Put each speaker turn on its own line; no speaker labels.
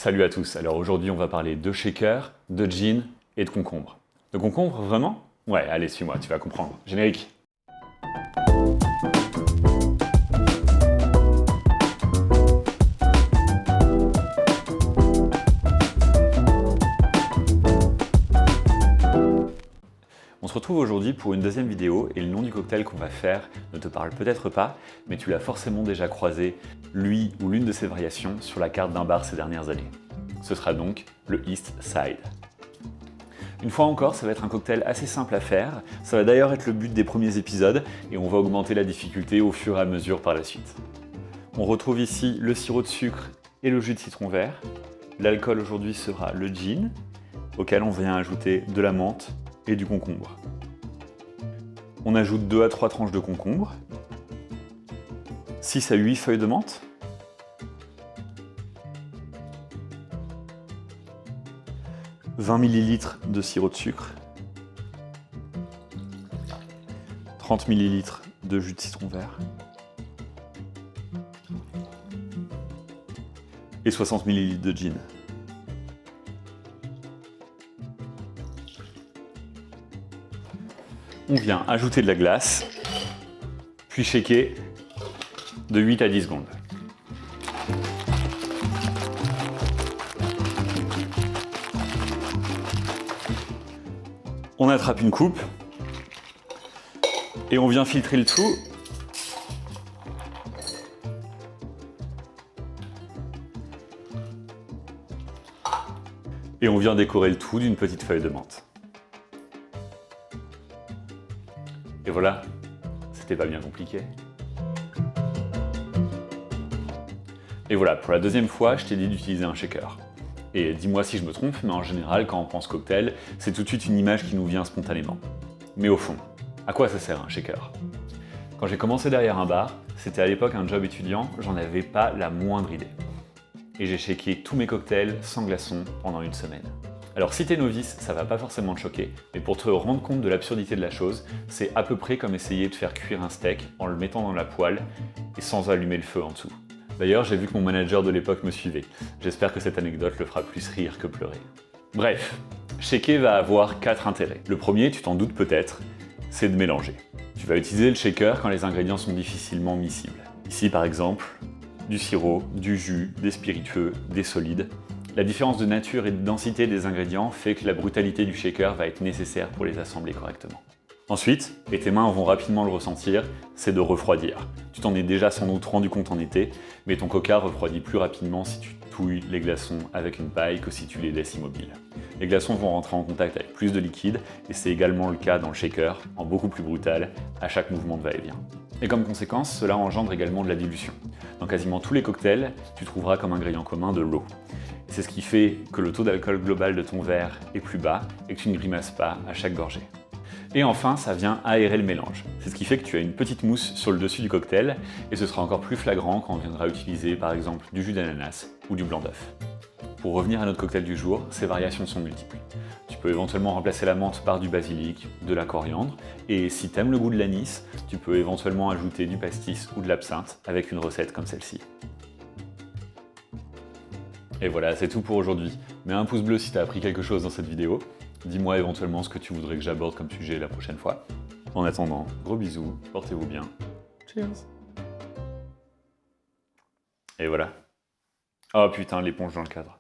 Salut à tous, alors aujourd'hui on va parler de shaker, de gin et de concombre. De concombre, vraiment? Ouais, allez, suis-moi, tu vas comprendre. Générique. On se retrouve aujourd'hui pour une deuxième vidéo et le nom du cocktail qu'on va faire ne te parle peut-être pas, mais tu l'as forcément déjà croisé, lui ou l'une de ses variations, sur la carte d'un bar ces dernières années. Ce sera donc le East Side. Une fois encore, ça va être un cocktail assez simple à faire, ça va d'ailleurs être le but des premiers épisodes et on va augmenter la difficulté au fur et à mesure par la suite. On retrouve ici le sirop de sucre et le jus de citron vert. L'alcool aujourd'hui sera le gin, auquel on vient ajouter de la menthe et du concombre. On ajoute 2 à 3 tranches de concombre, 6 à 8 feuilles de menthe, « 20 ml de sirop de sucre, 30 ml de jus de citron vert et 60 ml de gin. On vient ajouter de la glace, puis shaker de 8 à 10 secondes. On attrape une coupe et on vient filtrer le tout. Et on vient décorer le tout d'une petite feuille de menthe. Et voilà, c'était pas bien compliqué. Et voilà, pour la deuxième fois, je t'ai dit d'utiliser un shaker. Et dis-moi si je me trompe, mais en général, quand on pense cocktail, c'est tout de suite une image qui nous vient spontanément. Mais au fond, à quoi ça sert un shaker? Quand j'ai commencé derrière un bar, c'était à l'époque un job étudiant, j'en avais pas la moindre idée. Et j'ai shaké tous mes cocktails sans glaçons pendant une semaine. Alors si t'es novice, ça va pas forcément te choquer, mais pour te rendre compte de l'absurdité de la chose, c'est à peu près comme essayer de faire cuire un steak en le mettant dans la poêle et sans allumer le feu en dessous. D'ailleurs, j'ai vu que mon manager de l'époque me suivait. J'espère que cette anecdote le fera plus rire que pleurer. Bref, shaker va avoir 4 intérêts. Le premier, tu t'en doutes peut-être, c'est de mélanger. Tu vas utiliser le shaker quand les ingrédients sont difficilement miscibles. Ici par exemple, du sirop, du jus, des spiritueux, des solides. La différence de nature et de densité des ingrédients fait que la brutalité du shaker va être nécessaire pour les assembler correctement. Ensuite, et tes mains vont rapidement le ressentir, c'est de refroidir. Tu t'en es déjà sans doute rendu compte en été, mais ton coca refroidit plus rapidement si tu touilles les glaçons avec une paille que si tu les laisses immobiles. Les glaçons vont rentrer en contact avec plus de liquide, et c'est également le cas dans le shaker, en beaucoup plus brutal, à chaque mouvement de va-et-vient. Et comme conséquence, cela engendre également de la dilution. Dans quasiment tous les cocktails, tu trouveras comme ingrédient commun de l'eau. C'est ce qui fait que le taux d'alcool global de ton verre est plus bas et que tu ne grimaces pas à chaque gorgée. Et enfin, ça vient aérer le mélange. C'est ce qui fait que tu as une petite mousse sur le dessus du cocktail et ce sera encore plus flagrant quand on viendra utiliser par exemple du jus d'ananas ou du blanc d'œuf. Pour revenir à notre cocktail du jour, ces variations sont multiples. Tu peux éventuellement remplacer la menthe par du basilic, de la coriandre, et si t'aimes le goût de l'anis, tu peux éventuellement ajouter du pastis ou de l'absinthe avec une recette comme celle-ci. Et voilà, c'est tout pour aujourd'hui. Mets un pouce bleu si t'as appris quelque chose dans cette vidéo. Dis-moi éventuellement ce que tu voudrais que j'aborde comme sujet la prochaine fois. En attendant, gros bisous, portez-vous bien. Cheers! Et voilà. Oh putain, l'éponge dans le cadre.